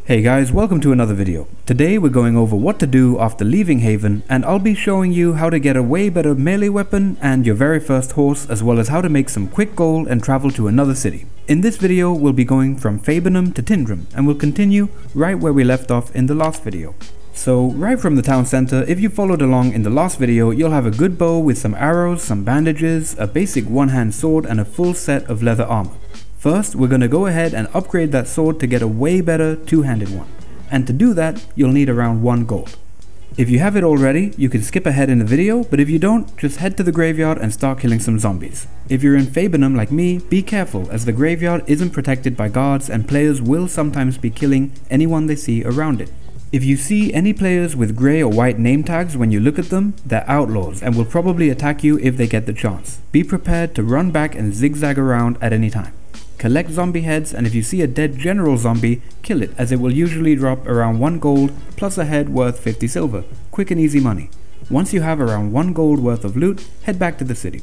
Hey guys, welcome to another video. Today we're going over what to do after leaving Haven, and I'll be showing you how to get a way better melee weapon and your very first horse, as well as how to make some quick gold and travel to another city. In this video we'll be going from Fabenham to Tindrum, and we'll continue right where we left off in the last video. So right from the town center, if you followed along in the last video, you'll have a good bow with some arrows, some bandages, a basic one-hand sword and a full set of leather armor. First, we're going to go ahead and upgrade that sword to get a way better two-handed one. And to do that, you'll need around 1 gold. If you have it already, you can skip ahead in the video, but if you don't, just head to the graveyard and start killing some zombies. If you're in Fabenham like me, be careful as the graveyard isn't protected by guards and players will sometimes be killing anyone they see around it. If you see any players with grey or white name tags when you look at them, they're outlaws and will probably attack you if they get the chance. Be prepared to run back and zigzag around at any time. Collect zombie heads, and if you see a dead general zombie, kill it, as it will usually drop around 1 gold plus a head worth 50 silver. Quick and easy money. Once you have around 1 gold worth of loot, head back to the city.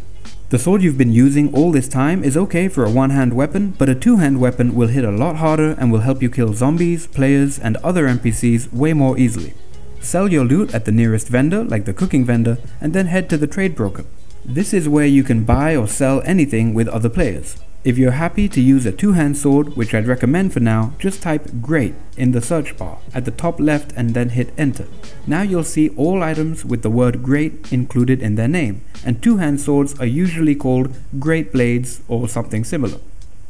The sword you've been using all this time is okay for a one-hand weapon, but a two-hand weapon will hit a lot harder and will help you kill zombies, players and other NPCs way more easily. Sell your loot at the nearest vendor, like the cooking vendor, and then head to the trade broker. This is where you can buy or sell anything with other players. If you're happy to use a two-hand sword, which I'd recommend for now, just type GREAT in the search bar at the top left and then hit enter. Now you'll see all items with the word GREAT included in their name, and two-hand swords are usually called Great Blades or something similar.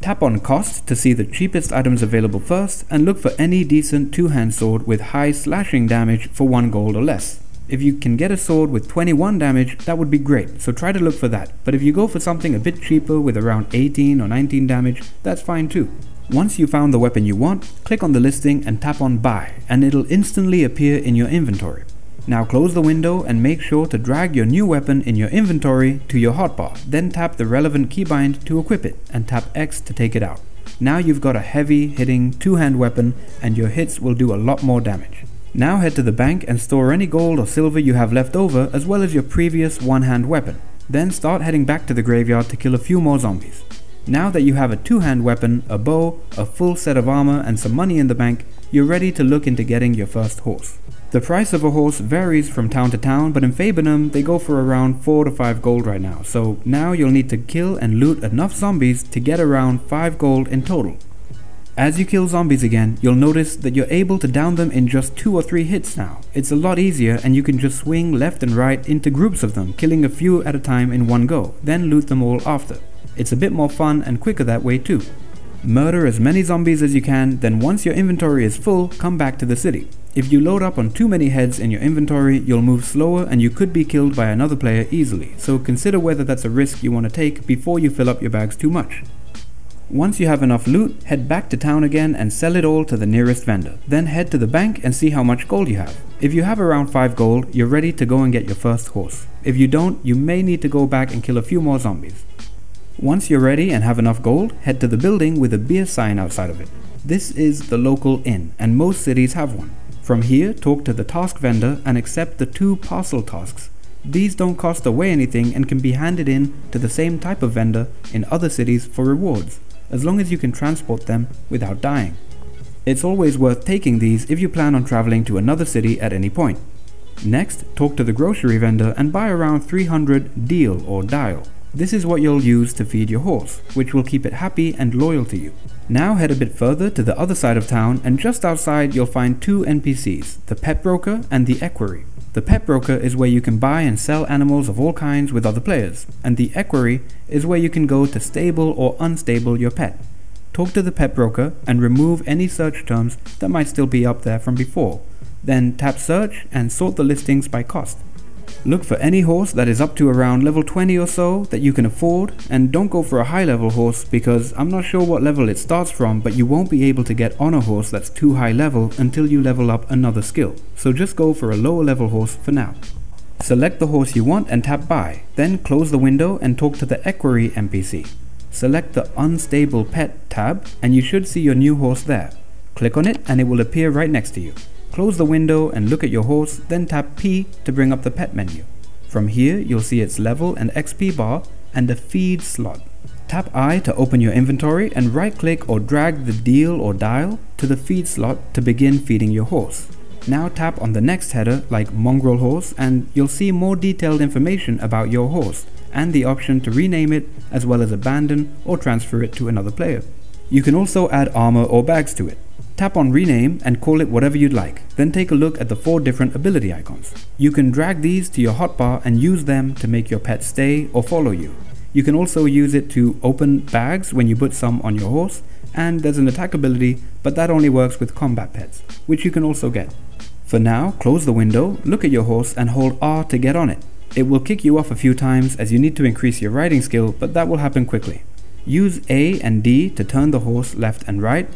Tap on cost to see the cheapest items available first, and look for any decent two-hand sword with high slashing damage for 1 gold or less. If you can get a sword with 21 damage, that would be great, so try to look for that. But if you go for something a bit cheaper with around 18 or 19 damage, that's fine too. Once you found the weapon you want, click on the listing and tap on buy, and it'll instantly appear in your inventory. Now close the window and make sure to drag your new weapon in your inventory to your hotbar, then tap the relevant keybind to equip it, and tap X to take it out. Now you've got a heavy hitting two-hand weapon, and your hits will do a lot more damage. Now head to the bank and store any gold or silver you have left over, as well as your previous one-hand weapon. Then start heading back to the graveyard to kill a few more zombies. Now that you have a two-hand weapon, a bow, a full set of armor and some money in the bank, you're ready to look into getting your first horse. The price of a horse varies from town to town, but in Fabenham they go for around 4 to 5 gold right now, so now you'll need to kill and loot enough zombies to get around 5 gold in total. As you kill zombies again, you'll notice that you're able to down them in just 2 or 3 hits now. It's a lot easier, and you can just swing left and right into groups of them, killing a few at a time in one go, then loot them all after. It's a bit more fun and quicker that way too. Murder as many zombies as you can, then once your inventory is full, come back to the city. If you load up on too many heads in your inventory, you'll move slower and you could be killed by another player easily, so consider whether that's a risk you want to take before you fill up your bags too much. Once you have enough loot, head back to town again and sell it all to the nearest vendor. Then head to the bank and see how much gold you have. If you have around 5 gold, you're ready to go and get your first horse. If you don't, you may need to go back and kill a few more zombies. Once you're ready and have enough gold, head to the building with a beer sign outside of it. This is the local inn, and most cities have one. From here, talk to the task vendor and accept the 2 parcel tasks. These don't cost away anything and can be handed in to the same type of vendor in other cities for rewards, as long as you can transport them without dying. It's always worth taking these if you plan on traveling to another city at any point. Next, talk to the grocery vendor and buy around 300 deal or dial. This is what you'll use to feed your horse, which will keep it happy and loyal to you. Now head a bit further to the other side of town, and just outside you'll find 2 NPCs, the pet broker and the equerry. The pet broker is where you can buy and sell animals of all kinds with other players, and the equerry is where you can go to stable or unstable your pet. Talk to the pet broker and remove any search terms that might still be up there from before. Then tap search and sort the listings by cost. Look for any horse that is up to around level 20 or so that you can afford, and don't go for a high level horse because I'm not sure what level it starts from, but you won't be able to get on a horse that's too high level until you level up another skill. So just go for a lower level horse for now. Select the horse you want and tap buy, then close the window and talk to the equerry NPC. Select the unstable pet tab and you should see your new horse there. Click on it and it will appear right next to you. Close the window and look at your horse, then tap P to bring up the pet menu. From here you'll see its level and XP bar and a feed slot. Tap I to open your inventory and right click or drag the deal or dial to the feed slot to begin feeding your horse. Now tap on the next header like mongrel horse and you'll see more detailed information about your horse and the option to rename it as well as abandon or transfer it to another player. You can also add armor or bags to it. Tap on rename and call it whatever you'd like, then take a look at the 4 different ability icons. You can drag these to your hotbar and use them to make your pet stay or follow you. You can also use it to open bags when you put some on your horse, and there's an attack ability, but that only works with combat pets, which you can also get. For now, close the window, look at your horse and hold R to get on it. It will kick you off a few times as you need to increase your riding skill, but that will happen quickly. Use A and D to turn the horse left and right,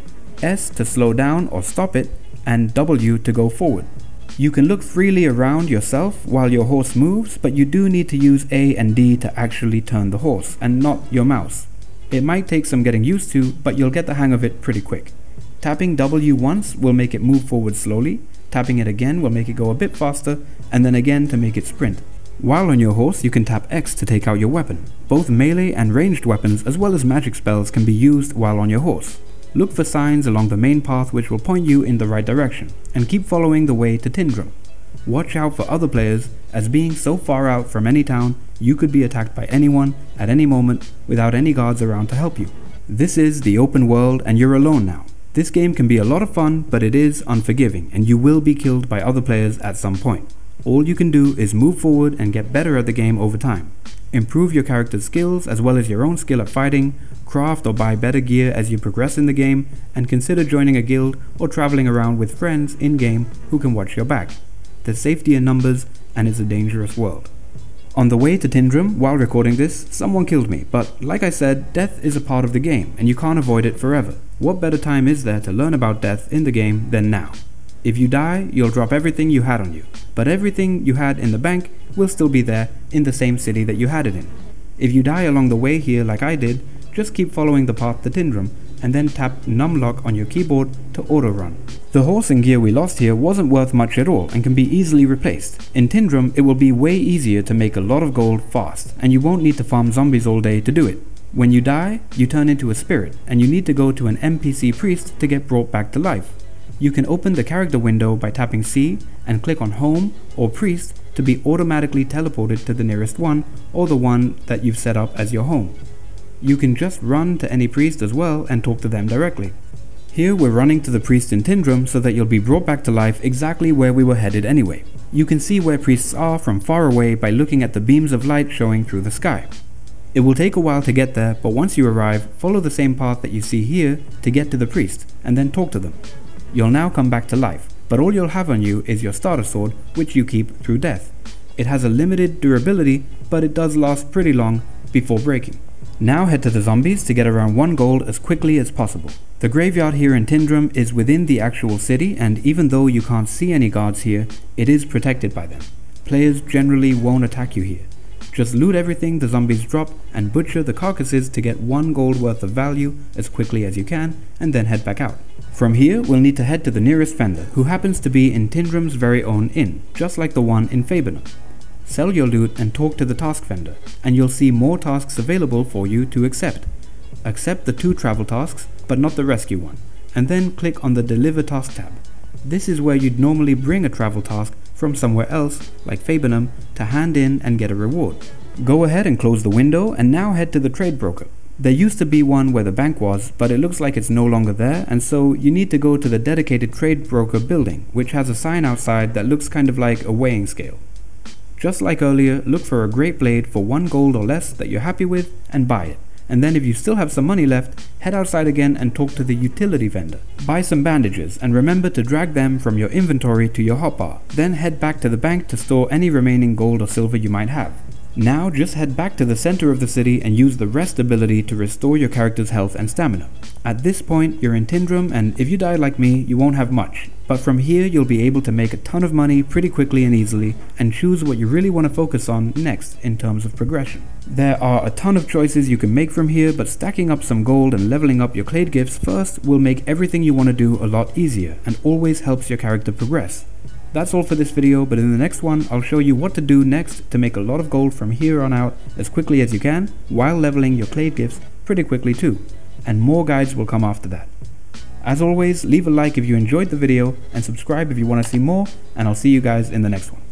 S to slow down or stop it, and W to go forward. You can look freely around yourself while your horse moves, but you do need to use A and D to actually turn the horse, and not your mouse. It might take some getting used to, but you'll get the hang of it pretty quick. Tapping W once will make it move forward slowly, tapping it again will make it go a bit faster, and then again to make it sprint. While on your horse, you can tap X to take out your weapon. Both melee and ranged weapons as well as magic spells can be used while on your horse. Look for signs along the main path which will point you in the right direction, and keep following the way to Tindrum. Watch out for other players, as being so far out from any town, you could be attacked by anyone at any moment without any guards around to help you. This is the open world and you're alone now. This game can be a lot of fun, but it is unforgiving and you will be killed by other players at some point. All you can do is move forward and get better at the game over time. Improve your character's skills as well as your own skill at fighting, craft or buy better gear as you progress in the game, and consider joining a guild or traveling around with friends in-game who can watch your back. There's safety in numbers and it's a dangerous world. On the way to Tindrum, while recording this, someone killed me, but like I said, death is a part of the game and you can't avoid it forever. What better time is there to learn about death in the game than now? If you die, you'll drop everything you had on you, but everything you had in the bank will still be there in the same city that you had it in. If you die along the way here like I did, just keep following the path to Tindrum and then tap numlock on your keyboard to auto run. The horse and gear we lost here wasn't worth much at all and can be easily replaced. In Tindrum, it will be way easier to make a lot of gold fast, and you won't need to farm zombies all day to do it. When you die, you turn into a spirit, and you need to go to an NPC priest to get brought back to life. You can open the character window by tapping C and click on Home or Priest to be automatically teleported to the nearest one or the one that you've set up as your home. You can just run to any priest as well and talk to them directly. Here we're running to the priest in Tindrum so that you'll be brought back to life exactly where we were headed anyway. You can see where priests are from far away by looking at the beams of light showing through the sky. It will take a while to get there, but once you arrive, follow the same path that you see here to get to the priest and then talk to them. You'll now come back to life, but all you'll have on you is your starter sword, which you keep through death. It has a limited durability, but it does last pretty long before breaking. Now head to the zombies to get around 1 gold as quickly as possible. The graveyard here in Tindrum is within the actual city, and even though you can't see any guards here, it is protected by them. Players generally won't attack you here. Just loot everything the zombies drop and butcher the carcasses to get 1 gold worth of value as quickly as you can, and then head back out. From here, we'll need to head to the nearest vendor, who happens to be in Tindrum's very own inn, just like the one in Fabenham. Sell your loot and talk to the task vendor, and you'll see more tasks available for you to accept. Accept the 2 travel tasks, but not the rescue one, and then click on the Deliver Task tab. This is where you'd normally bring a travel task from somewhere else, like Fabenham, to hand in and get a reward. Go ahead and close the window and now head to the trade broker. There used to be one where the bank was, but it looks like it's no longer there, and so you need to go to the dedicated trade broker building, which has a sign outside that looks kind of like a weighing scale. Just like earlier, look for a great blade for 1 gold or less that you're happy with and buy it. And then if you still have some money left, head outside again and talk to the utility vendor. Buy some bandages and remember to drag them from your inventory to your hotbar. Then head back to the bank to store any remaining gold or silver you might have. Now just head back to the center of the city and use the rest ability to restore your character's health and stamina. At this point you're in Tindrum, and if you die like me, you won't have much. But from here you'll be able to make a ton of money pretty quickly and easily, and choose what you really want to focus on next in terms of progression. There are a ton of choices you can make from here, but stacking up some gold and leveling up your clade gifts first will make everything you want to do a lot easier, and always helps your character progress. That's all for this video, but in the next one I'll show you what to do next to make a lot of gold from here on out as quickly as you can, while leveling your clade gifts pretty quickly too, and more guides will come after that. As always, leave a like if you enjoyed the video and subscribe if you want to see more, and I'll see you guys in the next one.